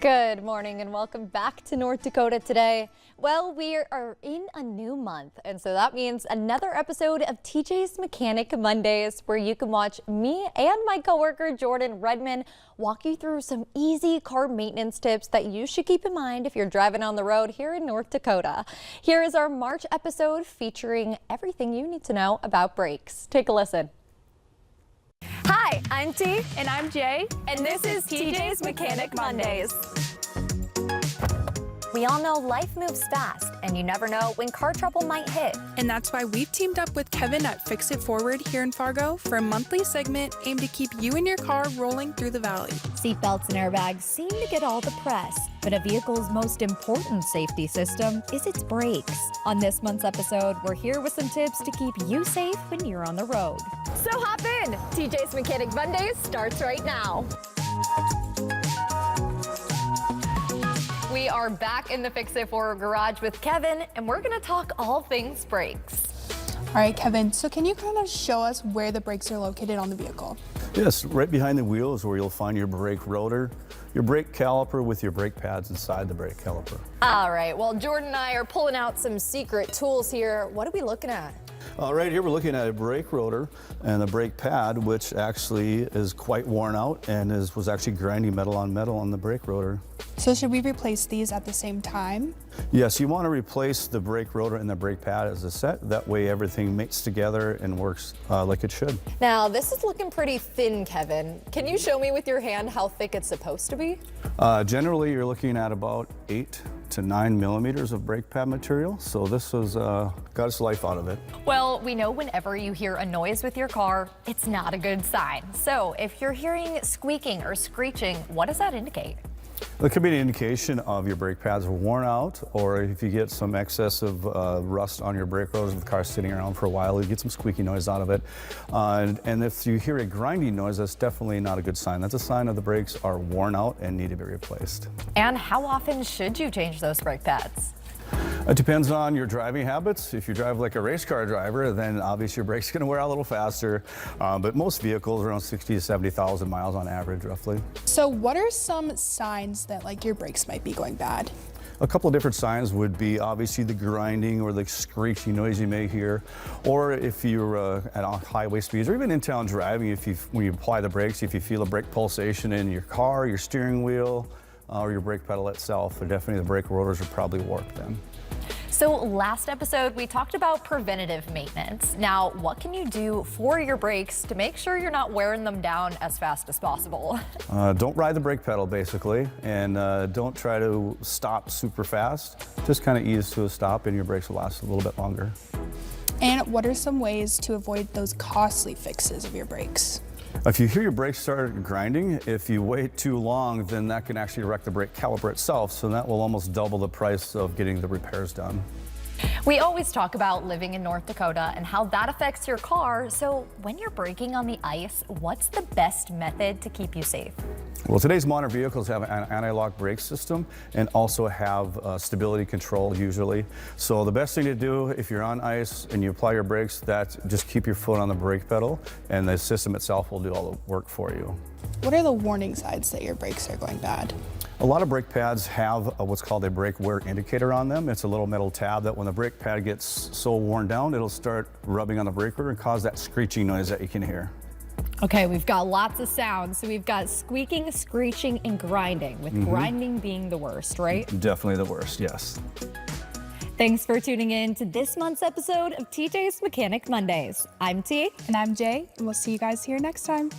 Good morning and welcome back to North Dakota today. Well, we are in a new month, and so that means another episode of TJ's Mechanic Mondays, where you can watch me and my coworker Jordan Redman walk you through some easy car maintenance tips that you should keep in mind if you're driving on the road here in North Dakota. Here is our March episode featuring everything you need to know about brakes. Take a listen. Hi, I'm T. And I'm Jay. And this is TJ's Mechanic Mondays. We all know life moves fast, and you never know when car trouble might hit. And that's why we've teamed up with Kevin at Fix It Forward here in Fargo for a monthly segment aimed to keep you and your car rolling through the valley. Seatbelts and airbags seem to get all the press, but a vehicle's most important safety system is its brakes. On this month's episode, we're here with some tips to keep you safe when you're on the road. So hop in! TJ's Mechanic Mondays starts right now. We are back in the Fix It Forward garage with Kevin, and we're going to talk all things brakes. All right, Kevin, so can you kind of show us where the brakes are located on the vehicle? Yes, right behind the wheel is where you'll find your brake rotor, your brake caliper with your brake pads inside the brake caliper. All right, well, Jordan and I are pulling out some secret tools here. What are we looking at? Right here we're looking at a brake rotor and a brake pad, which actually is quite worn out and was actually grinding metal on the brake rotor. So should we replace these at the same time? Yes, you want to replace the brake rotor and the brake pad as a set. That way everything mates together and works like it should. Now, this is looking pretty thin, Kevin. Can you show me with your hand how thick it's supposed to be? Generally, you're looking at about 8 to 9 millimeters of brake pad material. So this has got its life out of it. Well, we know whenever you hear a noise with your car, it's not a good sign. So if you're hearing squeaking or screeching, what does that indicate? It could be an indication of your brake pads are worn out, or if you get some excessive rust on your brake rotors, if the car's sitting around for a while, you get some squeaky noise out of it. And if you hear a grinding noise, that's definitely not a good sign. That's a sign that the brakes are worn out and need to be replaced. And how often should you change those brake pads? It depends on your driving habits. If you drive like a race car driver, then obviously your brake's going to wear out a little faster. But most vehicles are around 60 to 70,000 miles on average, roughly. So what are some signs that like your brakes might be going bad? A couple of different signs would be obviously the grinding or the screeching noise you may hear, or if you're at highway speeds or even in town driving, when you apply the brakes, if you feel a brake pulsation in your car, your steering wheel, or your brake pedal itself, definitely the brake rotors are probably warped then. So last episode, we talked about preventative maintenance. Now, what can you do for your brakes to make sure you're not wearing them down as fast as possible? Don't ride the brake pedal, basically, and don't try to stop super fast. Just kind of ease to a stop and your brakes will last a little bit longer. And what are some ways to avoid those costly fixes of your brakes? If you hear your brakes start grinding, if you wait too long, then that can actually wreck the brake caliper itself, so that will almost double the price of getting the repairs done. We always talk about living in North Dakota and how that affects your car. So when you're braking on the ice, what's the best method to keep you safe? Well, today's modern vehicles have an anti-lock brake system and also have stability control usually. So the best thing to do if you're on ice and you apply your brakes, that's just keep your foot on the brake pedal and the system itself will do all the work for you. What are the warning signs that your brakes are going bad? A lot of brake pads have what's called a brake wear indicator on them. It's a little metal tab that when the brake pad gets so worn down, it'll start rubbing on the brake rotor and cause that screeching noise that you can hear. Okay, we've got lots of sounds. So we've got squeaking, screeching, and grinding, with grinding being the worst, right? Definitely the worst, yes. Thanks for tuning in to this month's episode of TJ's Mechanic Mondays. I'm T. And I'm Jay, and we'll see you guys here next time.